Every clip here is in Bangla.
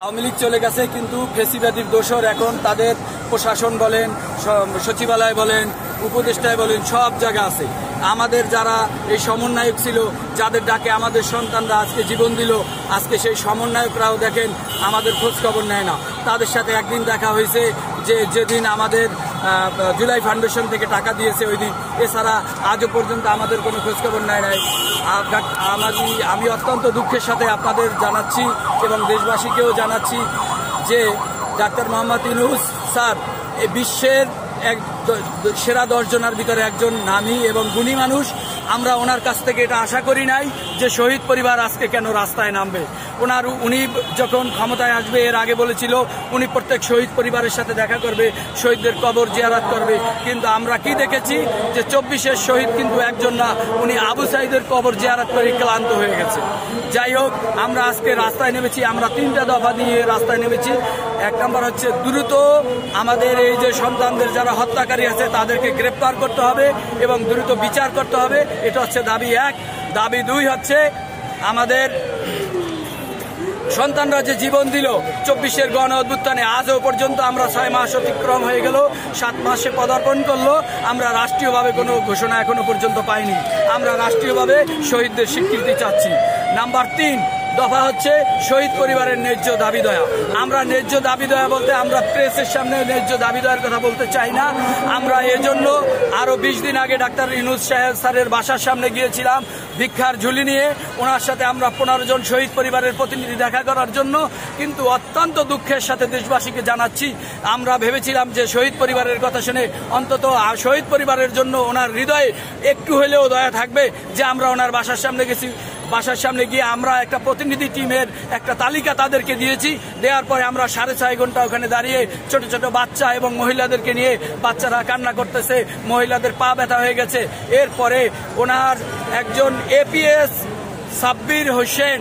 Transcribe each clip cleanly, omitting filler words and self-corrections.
আওয়ামী লীগ চলে গেছে, কিন্তু ফেসিবাদীর দোসর এখন তাদের প্রশাসন বলেন, সচিবালয় বলেন, উপদেষ্টায় বলেন, সব জায়গা আছে। আমাদের যারা এই সমন্বয়ক ছিল, যাদের ডাকে আমাদের সন্তানরা আজকে জীবন দিল, আজকে সেই সমন্বয়করাও দেখেন আমাদের খোঁজ খবর নেয় না। তাদের সাথে একদিন দেখা হয়েছে, যেদিন আমাদের জুলাই ফাউন্ডেশন থেকে টাকা দিয়েছে ওই দিন। এছাড়া আজও পর্যন্ত আমাদের কোনো খোঁজখবর নেয় নাই। আমি অত্যন্ত দুঃখের সাথে আপনাদের জানাচ্ছি এবং দেশবাসীকেও জানাচ্ছি যে ডাক্তার মোহাম্মদ ইউনূস স্যার এই বিশ্বের সেরা 10 জনের ভিতরে একজন নামী এবং গুণী মানুষ। আমরা ওনার কাছ থেকে এটা আশা করি নাই যে শহীদ পরিবার আজকে কেন রাস্তায় নামবে। উনি যখন ক্ষমতায় আসবে এর আগে বলেছিল উনি প্রত্যেক শহীদ পরিবারের সাথে দেখা করবে, শহীদদের কবর জিয়ারত করবে। কিন্তু আমরা কি দেখেছি যে 24-এর শহীদ কিন্তু একজন না, উনি আবু সাইদের কবর জিয়ারত করে ক্লান্ত হয়ে গেছে। যাই হোক, আমরা আজকে রাস্তায় নেমেছি, আমরা 3টা দফা নিয়ে রাস্তায় নেমেছি। 1 নম্বর হচ্ছে দ্রুত আমাদের এই যে সন্তানদের যারা হত্যাকারী আছে তাদেরকে গ্রেপ্তার করতে হবে এবং দ্রুত বিচার করতে হবে। এটা হচ্ছে দাবি 1। দাবি 2 হচ্ছে আমাদের সন্তানরা যে জীবন দিল 24-এর গণ অভ্যুত্থানে, আজও পর্যন্ত আমরা 6 মাস অতিক্রম হয়ে গেল, 7 মাসে পদার্পণ করলো, আমরা রাষ্ট্রীয়ভাবে কোনো ঘোষণা এখনো পর্যন্ত পাইনি। আমরা রাষ্ট্রীয়ভাবে শহীদদের স্বীকৃতি চাচ্ছি। নাম্বার 3 দফা হচ্ছে শহীদ পরিবারের ন্যায্য দাবি দয়া। আমরা ন্যায্য দাবি দয়া বলতে আমরা প্রেসের সামনে ন্যায্য দাবি দয়ার কথা বলতে চাই না। আমরা এজন্য আরো 20 দিন আগে ডাক্তার ইউনূস স্যারের বাসার সামনে গিয়েছিলাম ভিক্ষার ঝুলি নিয়ে। ওনার সাথে আমরা 15 জন শহীদ পরিবারের প্রতিনিধি দেখা করার জন্য। কিন্তু অত্যন্ত দুঃখের সাথে দেশবাসীকে জানাচ্ছি, আমরা ভেবেছিলাম যে শহীদ পরিবারের কথা শুনে অন্তত শহীদ পরিবারের জন্য ওনার হৃদয়ে একটু হলেও দয়া থাকবে, যে আমরা ওনার বাসার সামনে গেছি। বাসার সামনে গিয়ে আমরা একটা প্রতিনিধি টিমের একটা তালিকা তাদেরকে দিয়েছি। দেওয়ার পরে আমরা 6.5 ঘন্টা ওখানে দাঁড়িয়ে ছোট ছোট বাচ্চা এবং মহিলাদেরকে নিয়ে, বাচ্চারা কান্না করতেছে, মহিলাদের পা ব্যথা হয়ে গেছে। এরপরে ওনার একজন এপিএস সাব্বির হোসেন,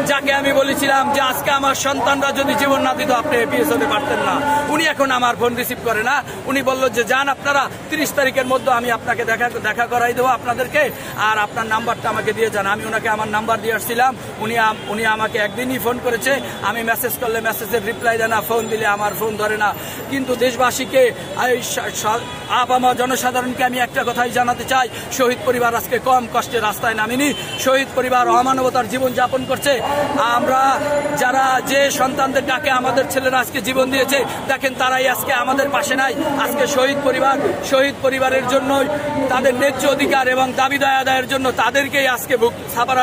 যাকে আমি বলেছিলাম যে আজকে আমার সন্তানরা যদি জীবন না দিত আপনি এপিএস হতে পারতেন না, উনি এখন আমার ফোন রিসিভ করে না। উনি বলল যে যান আপনারা 30 তারিখের মধ্যে আমি আপনাকে দেখা করাই দেবো আপনাদেরকে, আর আপনার নাম্বারটা আমাকে দিয়ে যান। আমি ওনাকে আমার নাম্বার দিয়ে আসছিলাম। উনি আমাকে একদিনই ফোন করেছে। আমি মেসেজ করলে মেসেজের রিপ্লাই দেয় না, ফোন দিলে আমার ফোন ধরে না। কিন্তু দেশবাসীকে, আমার জনসাধারণকে আমি একটা কথাই জানাতে চাই, শহীদ পরিবার আজকে কম কষ্টে রাস্তায় নামিনি। শহীদ পরিবার অমানবতার জীবন যাপন করছে। আমরা যারা যে সন্তানদের ডাকে আমাদের ছেলেরা আজকে জীবন দিয়েছে, দেখেন তারাই আজকে আমাদের পাশে নাই। আজকে শহীদ পরিবারের জন্য, তাদের ন্যায্য অধিকার এবং দাবি দায় আদায়ের জন্য তাদেরকেই আজকে বুক ছাপার